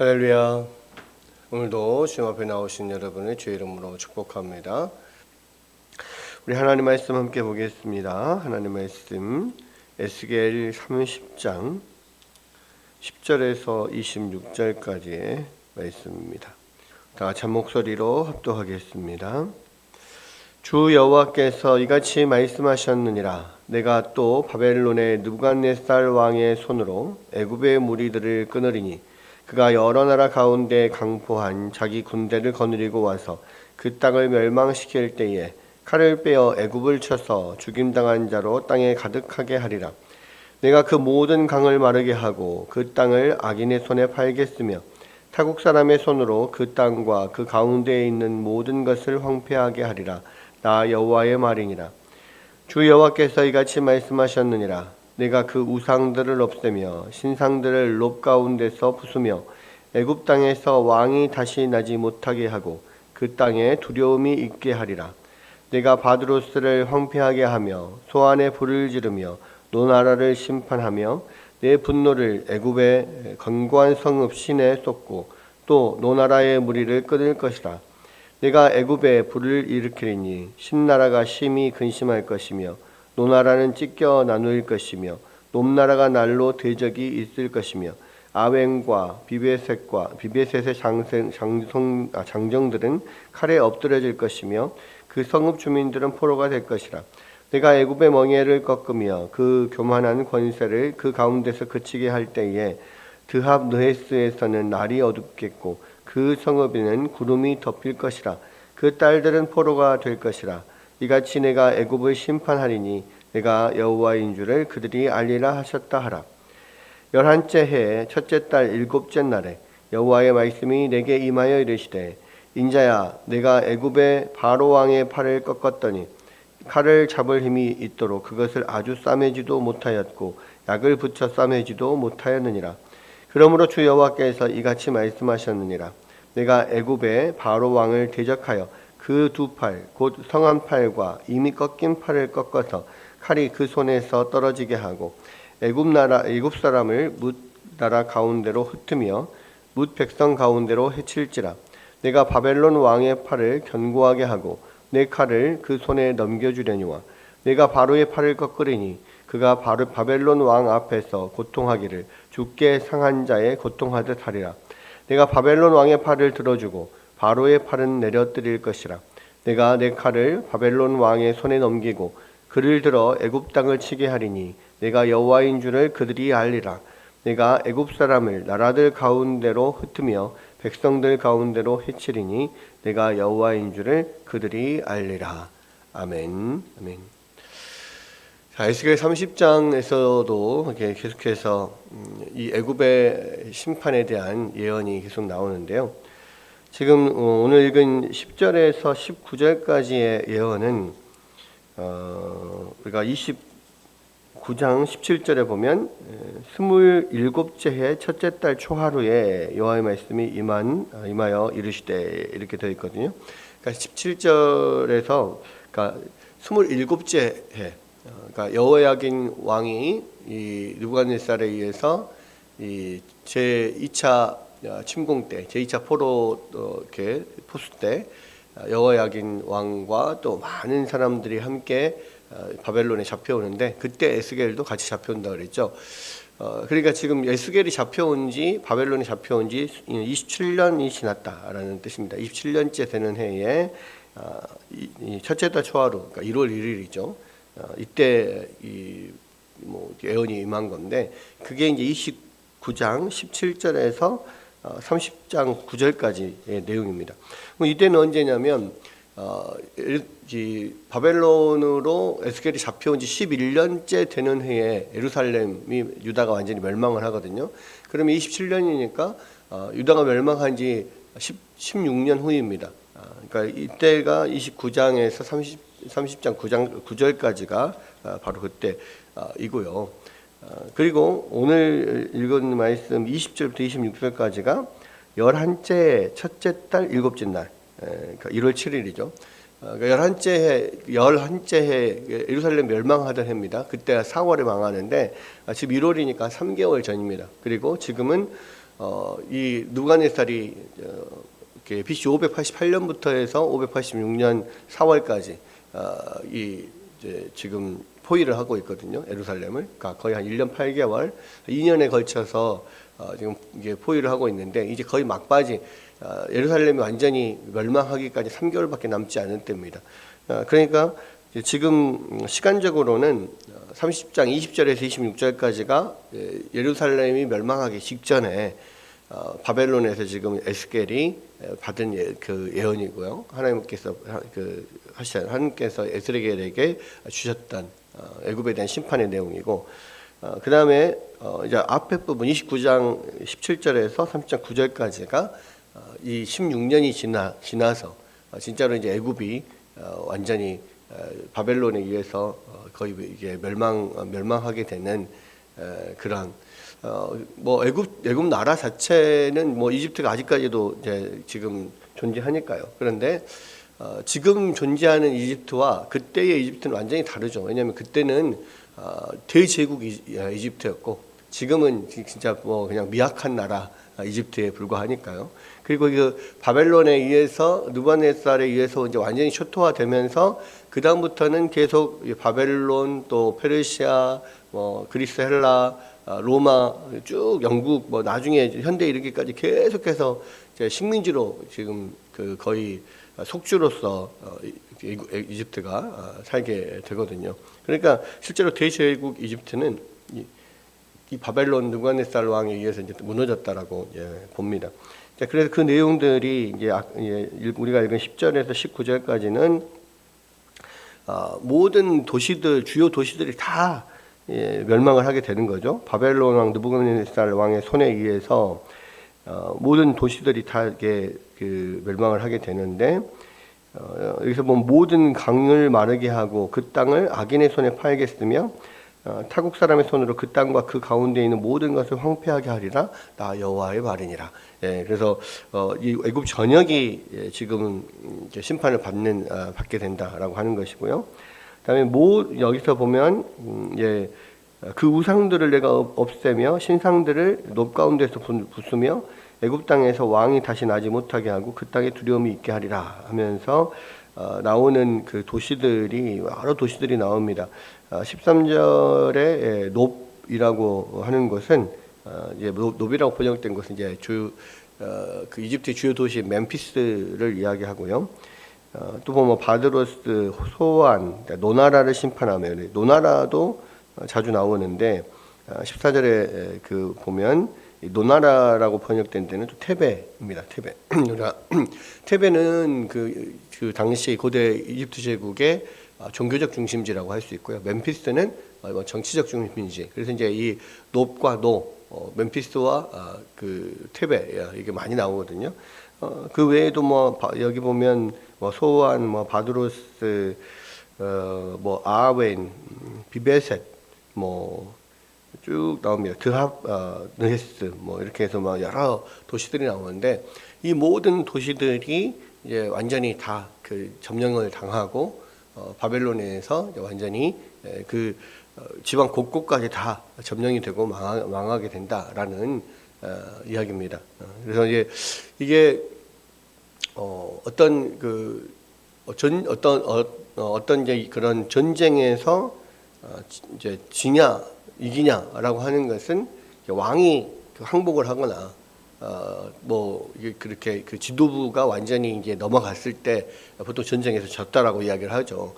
할렐루야. 오늘도 주님 앞에 나오신 여러분을 주의 이름으로 축복합니다. 우리 하나님 말씀 함께 보겠습니다. 하나님 말씀 에스겔 30장 10절에서 26절까지의 말씀입니다. 다 같이 한 목소리로 합독하겠습니다. 주 여호와께서 이같이 말씀하셨느니라. 내가 또 바벨론의 느부갓네살 왕의 손으로 애굽의 무리들을 끊으리니 그가 여러 나라 가운데 강포한 자기 군대를 거느리고 와서 그 땅을 멸망시킬 때에 칼을 빼어 애굽을 쳐서 죽임당한 자로 땅에 가득하게 하리라. 내가 그 모든 강을 마르게 하고 그 땅을 악인의 손에 팔겠으며 타국 사람의 손으로 그 땅과 그 가운데에 있는 모든 것을 황폐하게 하리라. 나 여호와의 말이니라. 주 여호와께서 이같이 말씀하셨느니라. 내가 그 우상들을 없애며 신상들을 롭 가운데서 부수며 애굽 땅에서 왕이 다시 나지 못하게 하고 그 땅에 두려움이 있게 하리라. 내가 바드로스를 황폐하게 하며 소안에 불을 지르며 노나라를 심판하며 내 분노를 애굽의 견고한 성읍 신에 쏟고 또 노나라의 무리를 끊을 것이라. 내가 애굽에 불을 일으키리니 신나라가 심히 근심할 것이며 노나라는 찢겨 나누일 것이며 놈나라가 날로 대적이 있을 것이며 아웬과 비베셋의 장정들은 칼에 엎드려질 것이며 그 성읍 주민들은 포로가 될 것이라. 내가 애굽의 멍에를 꺾으며 그 교만한 권세를 그 가운데서 그치게 할 때에 드합 느헤스에서는 날이 어둡겠고 그 성읍에는 구름이 덮일 것이라. 그 딸들은 포로가 될 것이라. 이같이 내가 애굽을 심판하리니 내가 여호와인 줄을 그들이 알리라 하셨다 하라. 11째 해 첫째 달 7째 날에 여호와의 말씀이 내게 임하여 이르시되 인자야, 내가 애굽의 바로 왕의 팔을 꺾었더니 칼을 잡을 힘이 있도록 그것을 아주 싸매지도 못하였고 약을 붙여 싸매지도 못하였느니라. 그러므로 주 여호와께서 이같이 말씀하셨느니라. 내가 애굽의 바로 왕을 대적하여 그 두 팔, 곧 성한 팔과 이미 꺾인 팔을 꺾어서 칼이 그 손에서 떨어지게 하고 애굽 사람을 뭇 나라 가운데로 흩으며 뭇 백성 가운데로 해칠지라. 내가 바벨론 왕의 팔을 견고하게 하고 내 칼을 그 손에 넘겨주려니와 내가 바로의 팔을 꺾으리니 그가 바벨론 왕 앞에서 고통하기를 죽게 상한 자의 고통하듯 하리라. 내가 바벨론 왕의 팔을 들어주고 바로의 팔은 내려뜨릴 것이라. 내가 내 칼을 바벨론 왕의 손에 넘기고 그를 들어 애굽 땅을 치게 하리니 내가 여호와인 줄을 그들이 알리라. 내가 애굽 사람을 나라들 가운데로 흩으며 백성들 가운데로 해치리니 내가 여호와인 줄을 그들이 알리라. 아멘. 아멘. 자, 에스겔 30장에서도 계속해서 이 애굽의 심판에 대한 예언이 계속 나오는데요. 지금 오늘 읽은 10절에서 19절까지의 예언은 우리가 29장 17절에 보면 27째 해 첫째 달 초하루에 여호와의 말씀이 임하여 이르시되 이렇게 되어 있거든요. 그러니까 17절에서 그러니까 27째 해, 그러니까 여호야긴 왕이 이 느부갓네살에 의해서 이 제2차 침공 때, 제2차 포로 이렇게 포수 때 여호야긴 왕과 또 많은 사람들이 함께 바벨론에 잡혀오는데 그때 에스겔도 같이 잡혀온다 그랬죠. 그러니까 지금 에스겔이 바벨론에 잡혀온 지 27년이 지났다라는 뜻입니다. 27년째 되는 해에 이 첫째 달 초하루, 그러니까 1월 1일이죠. 이때 예언이 임한 건데 그게 이제 29장 17절에서 30장 9절까지의 내용입니다. 이때는 언제냐면 바벨론으로 에스겔이 잡혀온 지 11년째 되는 해에 예루살렘이 유다가 완전히 멸망을 하거든요. 그러면 27년이니까 유다가 멸망한 지 16년 후입니다. 그러니까 이때가 29장에서 30장 9절까지가 바로 그때이고요. 그리고 오늘 읽은 말씀 20절부터 26절까지가 11째 첫째 달 7째 날, 그러니까 1월 7일이죠. 11째 해 예루살렘 멸망하던 해입니다. 그때 4월에 망하는데 지금 1월이니까 3개월 전입니다. 그리고 지금은 이 누부갓네살이 이렇게 BC 588년부터 해서 586년 4월까지 이 이제 지금 포위를 하고 있거든요. 예루살렘을. 그러니까 거의 한 1년 8개월, 2년에 걸쳐서 지금 이게 포위를 하고 있는데 이제 거의 막바지 예루살렘이 완전히 멸망하기까지 3개월밖에 남지 않은 때입니다. 그러니까 지금 시간적으로는 30장 20절에서 26절까지가 예루살렘이 멸망하기 직전에 바벨론에서 지금 에스겔이 받은 그 예언이고요. 하나님께서 하나님께서 에스겔에게 주셨던 애굽에 대한 심판의 내용이고, 그 다음에 이제 앞에 부분 29장 17절에서 30장 9절까지가 이 16년이 지나서 진짜로 이제 애굽이 완전히 바벨론에 의해서 거의 이게 멸망하게 되는 그런 뭐 애굽 나라 자체는 뭐 이집트가 아직까지도 이제 지금 존재하니까요. 그런데 지금 존재하는 이집트와 그때의 이집트는 완전히 다르죠. 왜냐하면 그때는 대제국 이집트였고 지금은 진짜 뭐 그냥 미약한 나라 이집트에 불과하니까요. 그리고 그 바벨론에 의해서 누부갓네살에 의해서 이제 완전히 초토화되면서 그 다음부터는 계속 바벨론 또 페르시아 뭐 그리스 헬라 로마 쭉 영국 뭐 나중에 현대 이르기까지 계속해서 이제 식민지로 지금 그 거의 속주로서 이집트가 살게 되거든요. 그러니까 실제로 대제국 이집트는 이 바벨론 누부갓네살 왕에 의해서 이제 무너졌다라고 봅니다. 그래서 그 내용들이 이제 우리가 읽은 10절에서 19절까지는 모든 도시들 주요 도시들이 다 멸망을 하게 되는 거죠. 바벨론 왕 느부갓네살 왕의 손에 의해서 모든 도시들이 다 이게 그 멸망을 하게 되는데 여기서 보면 모든 강을 마르게 하고 그 땅을 악인의 손에 팔겠으며 타국 사람의 손으로 그 땅과 그 가운데 있는 모든 것을 황폐하게 하리라. 나 여호와의 말이니라. 그래서 이 애굽 전역이 지금 심판을 받게 된다라고 하는 것이고요. 그다음에 여기서 보면 그 우상들을 내가 없애며 신상들을 높 가운데서 부수며 애굽 땅에서 왕이 다시 나지 못하게 하고 그 땅에 두려움이 있게 하리라 하면서 나오는 그 도시들이 여러 도시들이 나옵니다. 13절에 놉이라고 하는 것은 놉이라고 번역된 것은 이제 그 이집트의 주요 도시 멤피스를 이야기하고요. 또 보면 바드로스, 소안, 노나라를 심판하며 노나라도 자주 나오는데 14절에 그 보면 노나라라고 번역된 데는 또 테베입니다. 테베. 테베는 그 당시 고대 이집트 제국의 종교적 중심지라고 할 수 있고요. 멤피스는 정치적 중심지. 그래서 이제 이 놉과 멤피스와 그 테베 이게 많이 나오거든요. 그 외에도 뭐 여기 보면 뭐 소안, 뭐 바드로스, 뭐 아웬, 비베셋, 뭐 쭉 나옵니다. 드합, 느헤스, 뭐 이렇게 해서 막 여러 도시들이 나오는데 이 모든 도시들이 이제 완전히 다 그 점령을 당하고 바벨론에서 완전히 그 지방 곳곳까지 다 점령이 되고 망하게 된다라는 이야기입니다. 그래서 이게 어떤 이제 그런 전쟁에서 이제 지냐 이기냐라고 하는 것은 왕이 항복을 하거나 뭐 이게 그렇게 그 지도부가 완전히 이제 넘어갔을 때 보통 전쟁에서 졌다라고 이야기를 하죠.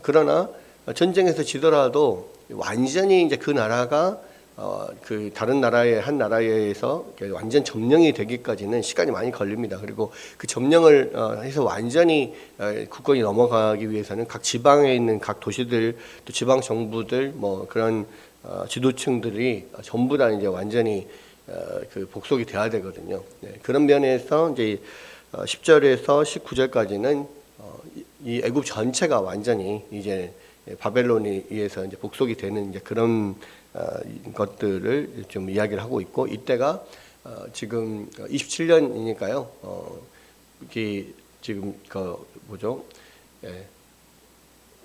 그러나 전쟁에서 지더라도 완전히 이제 그 나라가 그 다른 나라의 한 나라에 의해서 완전 점령이 되기까지는 시간이 많이 걸립니다. 그리고 그 점령을 해서 완전히 국권이 넘어가기 위해서는 각 지방에 있는 각 도시들 또 지방 정부들 뭐 그런 지도층들이 전부 다 이제 완전히 그 복속이 돼야 되거든요. 그런 면에서 이제 10절에서 19절까지는 이 애굽 전체가 완전히 이제 바벨론에 의해서 이제 복속이 되는 이제 그런 것들을 좀 이야기를 하고 있고 이때가 지금 27년이니까요. 이게 지금 그 뭐죠?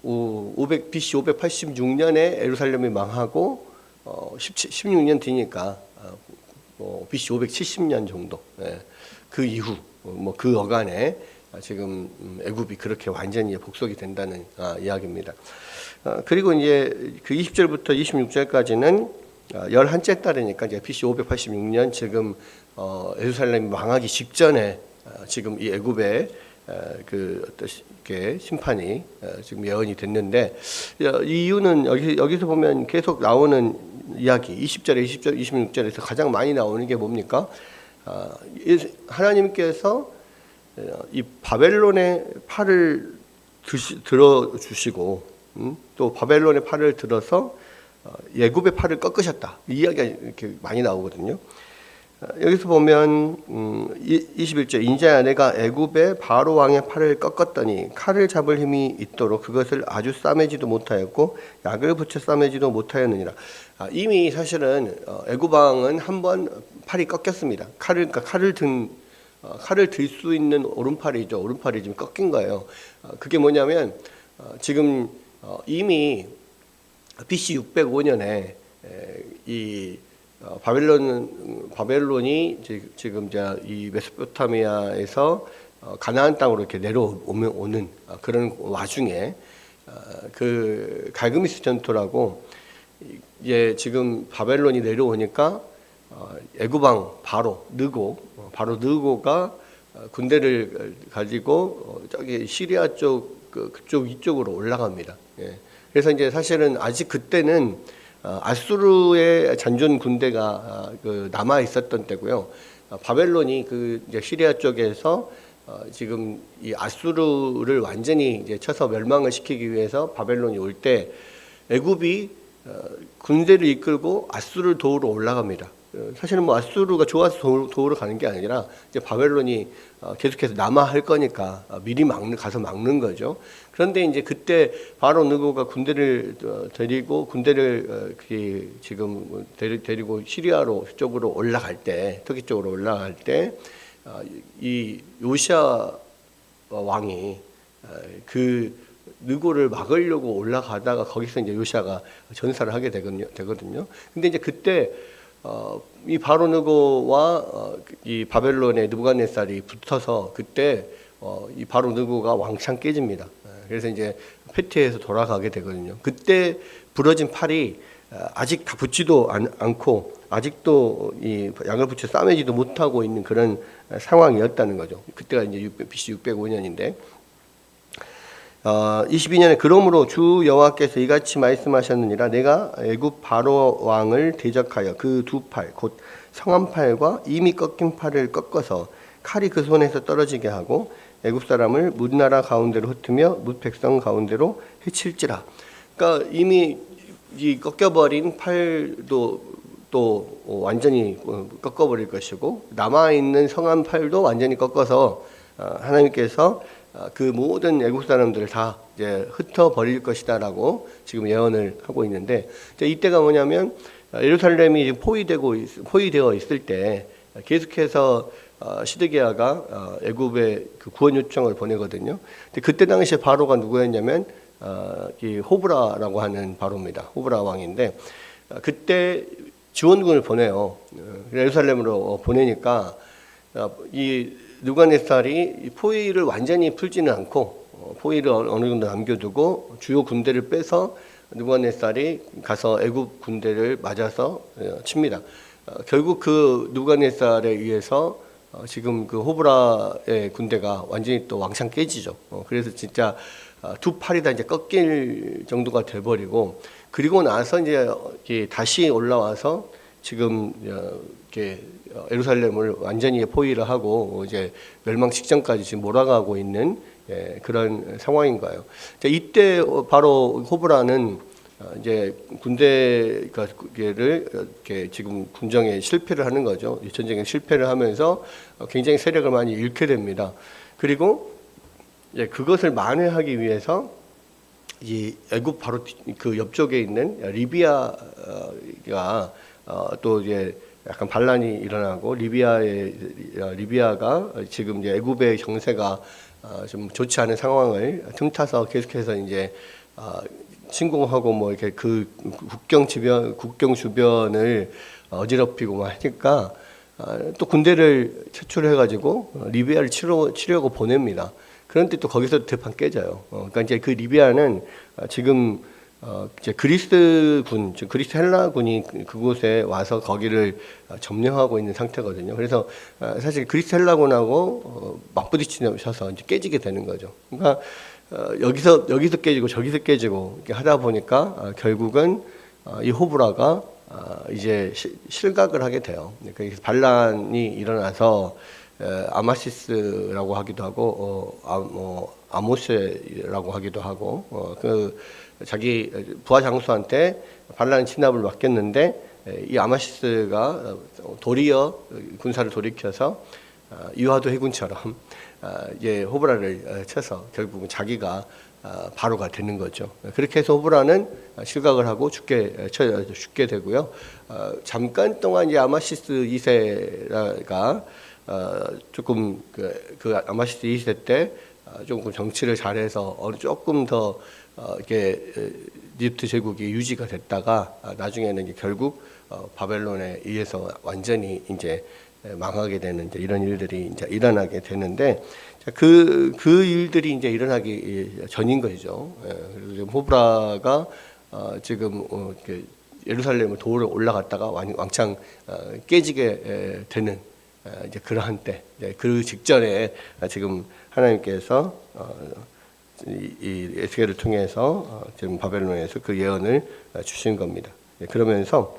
BC 586년에 예루살렘이 망하고 16년 뒤니까 BC 570년 정도. 예. 그 이후 그 어간에 지금 애굽이 그렇게 완전히 복속이 된다는 이야기입니다. 그리고 이제 그 20절부터 26절까지는 11째 달이니까 이제 BC 586년 지금 예루살렘이 망하기 직전에 지금 이 애굽의 그 어떻게 심판이 지금 예언이 됐는데, 이 이유는 여기서 보면 계속 나오는 이야기 20절에 26절에서 가장 많이 나오는 게 뭡니까? 하나님께서 이 바벨론의 팔을 들어 주시고 또 바벨론의 팔을 들어서 애굽의 팔을 꺾으셨다, 이 이야기가 이렇게 많이 나오거든요. 여기서 보면 21절, 인자야 내가 애굽의 바로 왕의 팔을 꺾었더니 칼을 잡을 힘이 있도록 그것을 아주 싸매지도 못하였고 약을 붙여 싸매지도 못하였느니라. 이미 사실은 애굽 왕은 한번 팔이 꺾였습니다. 칼을 들 수 있는 오른팔이죠. 오른팔이 지금 꺾인 거예요. 그게 뭐냐면 지금 이미 BC 605년에 이 바벨론이 지금 이 메소포타미아에서 가나안 땅으로 이렇게 내려오는 그런 와중에 그 갈그미스 전투라고 이제 지금 바벨론이 내려오니까 애굽왕 바로 느고가 군대를 가지고 저기 시리아 쪽 그쪽 이쪽으로 올라갑니다. 예. 그래서 이제 사실은 아직 그때는 아수르의 잔존 군대가 남아 있었던 때고요. 바벨론이 그 이제 시리아 쪽에서 지금 이 아수르를 완전히 이제 쳐서 멸망을 시키기 위해서 바벨론이 올 때 애굽이 군대를 이끌고 아수르를 도우러 올라갑니다. 사실은 아수르가 좋아서 도우러 가는 게 아니라 이제 바벨론이 계속해서 남아할 거니까 미리 가서 막는 거죠. 그런데 이제 그때 바로 느고가 군대를 데리고 지금 데리고 시리아로 쪽으로 올라갈 때, 터키 쪽으로 올라갈 때 이 요시야 왕이 그 느고를 막으려고 올라가다가 거기서 이제 요시야가 전사를 하게 되거든요. 근데 이제 그때 이 바로 느고와 이 바벨론의 느부갓네살이 붙어서 그때 이 바로 느고가 왕창 깨집니다. 그래서 이제 패티에서 돌아가게 되거든요. 그때 부러진 팔이 아직 다 붙지도 않고 아직도 이 약을 붙여 싸매지도 못하고 있는 그런 상황이었다는 거죠. 그때가 이제 BC 605년인데 22년에 그러므로 주 여호와께서 이같이 말씀하셨느니라 내가 애굽 바로 왕을 대적하여 그 두 팔 곧 성한 팔과 이미 꺾인 팔을 꺾어서 칼이 그 손에서 떨어지게 하고 애굽 사람을 뭇 나라 가운데로 흩으며 뭇 백성 가운데로 해칠지라. 그러니까 이미 이 꺾여버린 팔도 또 완전히 꺾어버릴 것이고 남아 있는 성한 팔도 완전히 꺾어서 하나님께서 그 모든 애국 사람들을 다 이제 흩어버릴 것이다라고 지금 예언을 하고 있는데, 이때가 뭐냐면 예루살렘이 포위되어 있을 때 계속해서 시드기야가 애굽에 그 구원 요청을 보내거든요. 근데 그때 당시에 바로가 누구였냐면 이 호브라라고 하는 바로입니다. 호브라 왕인데 그때 지원군을 보내요. 예루살렘으로 보내니까 이 느부갓네살이 포위를 완전히 풀지는 않고 포위를 어느 정도 남겨두고 주요 군대를 빼서 느부갓네살이 가서 애굽 군대를 맞아서 칩니다. 결국 그 느부갓네살에 의해서 지금 그 호브라의 군대가 완전히 또 왕창 깨지죠. 그래서 진짜 두 팔이 다 이제 꺾일 정도가 돼버리고, 그리고 나서 이제 다시 올라와서 지금 이렇게 예루살렘을 완전히 포위를 하고 이제 멸망 직전까지 지금 몰아가고 있는 그런 상황인 거예요. 이때 바로 호브라는 이제 군대를 이렇게 지금 군정에 실패를 하는 거죠. 전쟁에 실패를 하면서 굉장히 세력을 많이 잃게 됩니다. 그리고 그것을 만회하기 위해서 이 애굽 바로 그 옆쪽에 있는 리비아가 또 이제 약간 반란이 일어나고 리비아가 지금 이제 애굽의 정세가 좀 좋지 않은 상황을 틈타서 계속해서 이제 침공하고 뭐 이렇게 그 국경 주변을 어지럽히고 막 하니까 또 군대를 차출해가지고 리비아를 치려고 보냅니다. 그런데 또 거기서 대판 깨져요. 그러니까 이제 그 리비아는 지금 이제 그리스군, 그리스 헬라군이 그곳에 와서 거기를 점령하고 있는 상태거든요. 그래서 사실 그리스 헬라군하고 맞부딪히셔서 이제 깨지게 되는 거죠. 그러니까 여기서 깨지고 저기서 깨지고 이렇게 하다 보니까 결국은 이 호브라가 이제 실각을 하게 돼요. 그래서 반란이 일어나서 아마시스라고 하기도 하고 아모스라고 하기도 하고 그 자기 부하 장수한테 반란 진압을 맡겼는데 이 아마시스가 도리어 군사를 돌이켜서 이화도 해군처럼 이제 호브라를 쳐서 결국은 자기가 바로가 되는 거죠. 그렇게 해서 호브라는 실각을 하고 죽게 되고요. 잠깐 동안 이제 아마시스 2세가 조금 그 아마시스 2세 때 조금 정치를 잘해서 조금 더 이렇게 이집트 제국이 유지가 됐다가 나중에는 이제 결국 바벨론에 의해서 완전히 이제 망하게 되는 이제 이런 일들이 이제 일어나게 되는데 그 일들이 이제 일어나기 전인 거죠. 그래서 지금 호브라가 지금 예루살렘을 도로 올라갔다가 왕창 깨지게 되는 이제 그러한 때, 그 직전에 지금 하나님께서 이 에스겔을 통해서 지금 바벨론에서 그 예언을 주신 겁니다. 그러면서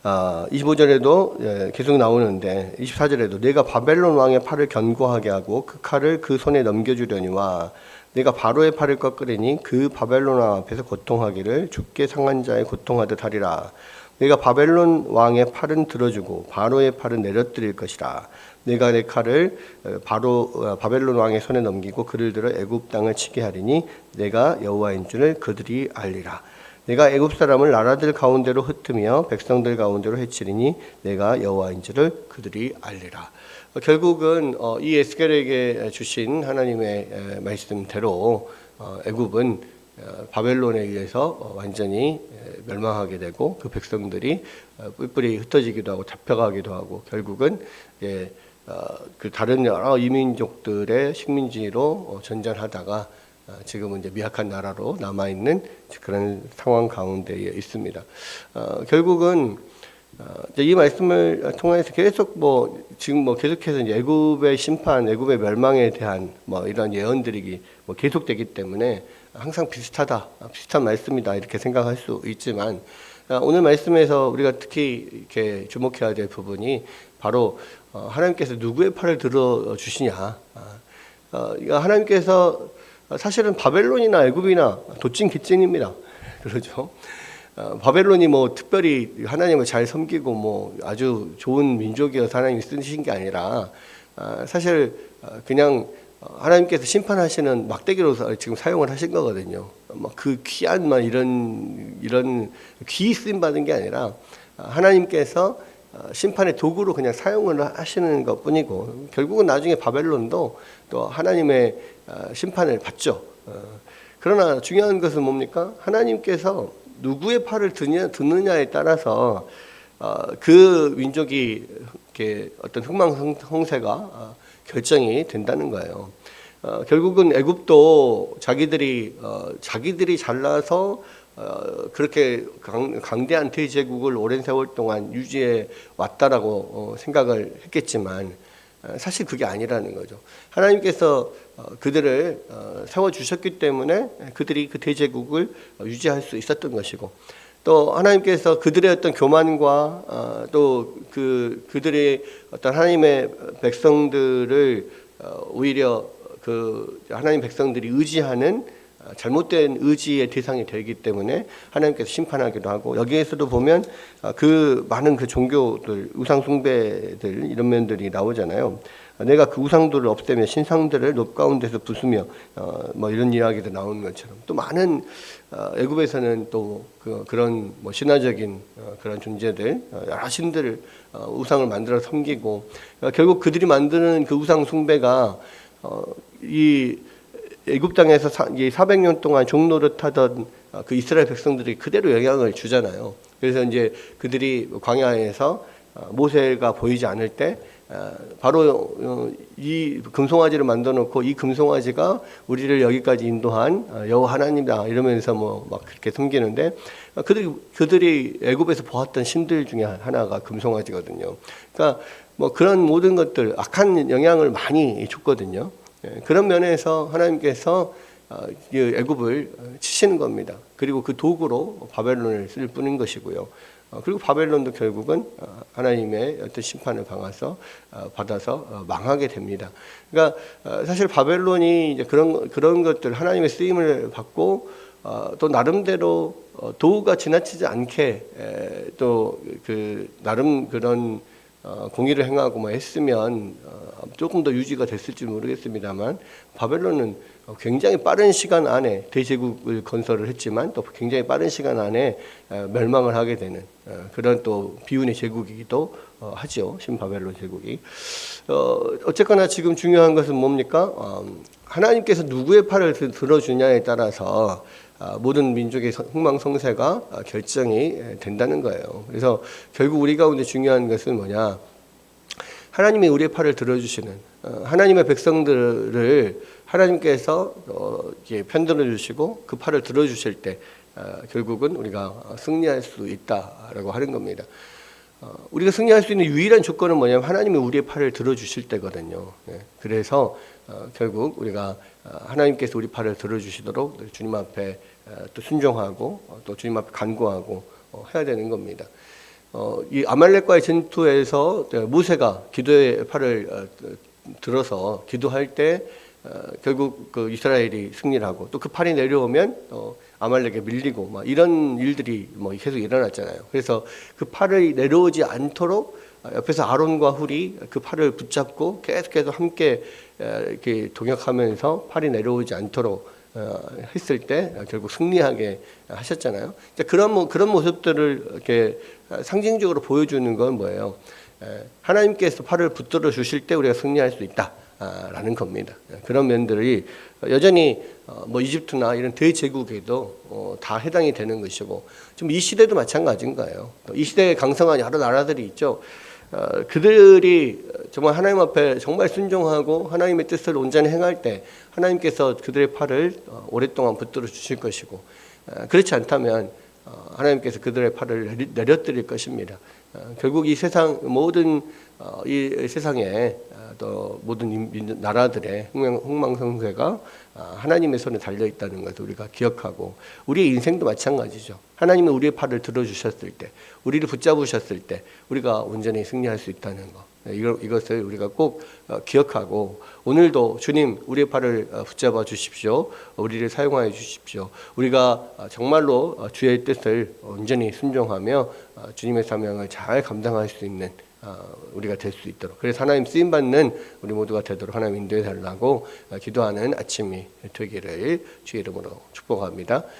25절에도 계속 나오는데 24절에도 내가 바벨론 왕의 팔을 견고하게 하고 그 칼을 그 손에 넘겨주려니와 내가 바로의 팔을 꺾으리니 그 바벨론 왕 앞에서 고통하기를 죽게 상한 자의 고통하듯 하리라. 내가 바벨론 왕의 팔은 들어주고 바로의 팔은 내려뜨릴 것이라. 내가 내 칼을 바벨론 왕의 손에 넘기고 그를 들어 애굽 땅을 치게 하리니 내가 여호와인 줄을 그들이 알리라. 내가 애굽 사람을 나라들 가운데로 흩으며 백성들 가운데로 해치리니 내가 여호와인 줄을 그들이 알리라. 결국은 이 에스겔에게 주신 하나님의 말씀대로 애굽은 바벨론에 의해서 완전히 멸망하게 되고 그 백성들이 뿔뿔이 흩어지기도 하고 잡혀가기도 하고 결국은 그 다른 여러 이민족들의 식민지로 전전하다가 지금은 이제 미약한 나라로 남아 있는 그런 상황 가운데에 있습니다. 결국은 이 말씀을 통해서 계속 지금 계속해서 이제 애굽의 심판, 애굽의 멸망에 대한 이런 예언들이 계속되기 때문에 항상 비슷한 말씀이다 이렇게 생각할 수 있지만 오늘 말씀에서 우리가 특히 이렇게 주목해야 될 부분이 바로 하나님께서 누구의 팔을 들어 주시냐. 하나님께서 사실은 바벨론이나 애굽이나 도찐개찐입니다. 그렇죠? 바벨론이 특별히 하나님을 잘 섬기고 아주 좋은 민족이어서 하나님이 쓰신 게 아니라 사실 그냥 하나님께서 심판하시는 막대기로 지금 사용을 하신 거거든요. 그 귀한 이런 귀히 쓰임 받은 게 아니라 하나님께서 심판의 도구로 그냥 사용을 하시는 것뿐이고 결국은 나중에 바벨론도 또 하나님의 심판을 받죠. 그러나 중요한 것은 뭡니까? 하나님께서 누구의 팔을 드느냐에 따라서 그 민족이 이렇게 어떤 흥망성쇠가 결정이 된다는 거예요. 결국은 애굽도 자기들이 잘나서 그렇게 강대한 대제국을 오랜 세월 동안 유지해 왔다라고 생각을 했겠지만 사실 그게 아니라는 거죠. 하나님께서 그들을 세워주셨기 때문에 그들이 그 대제국을 유지할 수 있었던 것이고 또 하나님께서 그들의 어떤 교만과 또 그들의 어떤 하나님의 백성들을 오히려 그 하나님 백성들이 의지하는 잘못된 의지의 대상이 되기 때문에 하나님께서 심판하기도 하고 여기에서도 보면 그 많은 그 종교들 우상 숭배들 이런 면들이 나오잖아요. 내가 그 우상들을 없애며 신상들을 높 가운데서 부수며 이런 이야기도 나오는 것처럼 또 많은 애굽에서는 또 그런 신화적인 그런 존재들 여러 신들을 우상을 만들어 섬기고 결국 그들이 만드는 그 우상 숭배가 이 애굽 땅에서 400년 동안 종노릇하던 그 이스라엘 백성들이 그대로 영향을 주잖아요. 그래서 이제 그들이 광야에서 모세가 보이지 않을 때 바로 이 금송아지를 만들어 놓고 이 금송아지가 우리를 여기까지 인도한 여호와 하나님이다 이러면서 뭐 막 그렇게 섬기는데 그들이 애굽에서 보았던 신들 중에 하나가 금송아지거든요. 그러니까 뭐 그런 모든 것들 악한 영향을 많이 줬거든요. 그런 면에서 하나님께서 애굽을 치시는 겁니다. 그리고 그 도구로 바벨론을 쓸 뿐인 것이고요. 그리고 바벨론도 결국은 하나님의 어떤 심판을 받아서 망하게 됩니다. 그러니까 사실 바벨론이 이제 그런 것들 하나님의 쓰임을 받고 또 나름대로 도구가 지나치지 않게 또 그 나름 그런 공의를 행하고 뭐 했으면 조금 더 유지가 됐을지 모르겠습니다만 바벨론은 굉장히 빠른 시간 안에 대제국을 건설을 했지만 또 굉장히 빠른 시간 안에 멸망을 하게 되는 그런 또 비운의 제국이기도 하죠. 신바벨론 제국이. 어쨌거나 지금 중요한 것은 뭡니까? 하나님께서 누구의 팔을 들어주냐에 따라서 모든 민족의 흥망성쇠가 결정이 된다는 거예요. 그래서 결국 우리 가운데 중요한 것은 뭐냐? 하나님이 우리의 팔을 들어주시는 하나님의 백성들을 하나님께서 편들어 주시고 그 팔을 들어주실 때 결국은 우리가 승리할 수 있다라고 하는 겁니다. 우리가 승리할 수 있는 유일한 조건은 뭐냐면 하나님이 우리의 팔을 들어주실 때거든요. 그래서 결국 우리가 하나님께서 우리 팔을 들어주시도록 주님 앞에 또 순종하고 또 주님 앞에 간구하고 해야 되는 겁니다. 이 아말렉과의 전투에서 모세가 기도의 팔을 들어서 기도할 때 결국 그 이스라엘이 승리를 하고 또 그 팔이 내려오면 아말렉에 밀리고 막 이런 일들이 뭐 계속 일어났잖아요. 그래서 그 팔이 내려오지 않도록 옆에서 아론과 훌이 그 팔을 붙잡고 계속해서 함께 이렇게 동역하면서 팔이 내려오지 않도록 했을 때 결국 승리하게 하셨잖아요. 그런 모습들을 이렇게 상징적으로 보여주는 건 뭐예요? 하나님께서 팔을 붙들어 주실 때 우리가 승리할 수 있다라는 겁니다. 그런 면들이 여전히 뭐 이집트나 이런 대제국에도 다 해당이 되는 것이고 지금 이 시대도 마찬가지인 거예요. 이 시대에 강성한 여러 나라들이 있죠. 그들이 정말 하나님 앞에 정말 순종하고 하나님의 뜻을 온전히 행할 때 하나님께서 그들의 팔을 오랫동안 붙들어 주실 것이고 그렇지 않다면 하나님께서 그들의 팔을 내려뜨릴 것입니다. 결국 이 세상 모든 이 세상에 또 모든 나라들의 흥망성쇠가 하나님의 손에 달려 있다는 것을 우리가 기억하고 우리의 인생도 마찬가지죠. 하나님이 우리의 팔을 들어주셨을 때, 우리를 붙잡으셨을 때 우리가 온전히 승리할 수 있다는 것. 이것을 우리가 꼭 기억하고 오늘도 주님 우리의 팔을 붙잡아 주십시오. 우리를 사용하여 주십시오. 우리가 정말로 주의 뜻을 온전히 순종하며 주님의 사명을 잘 감당할 수 있는 우리가 될 수 있도록 그래서 하나님 쓰임받는 우리 모두가 되도록 하나님 인도해 달라고 기도하는 아침이 되기를 주의 이름으로 축복합니다.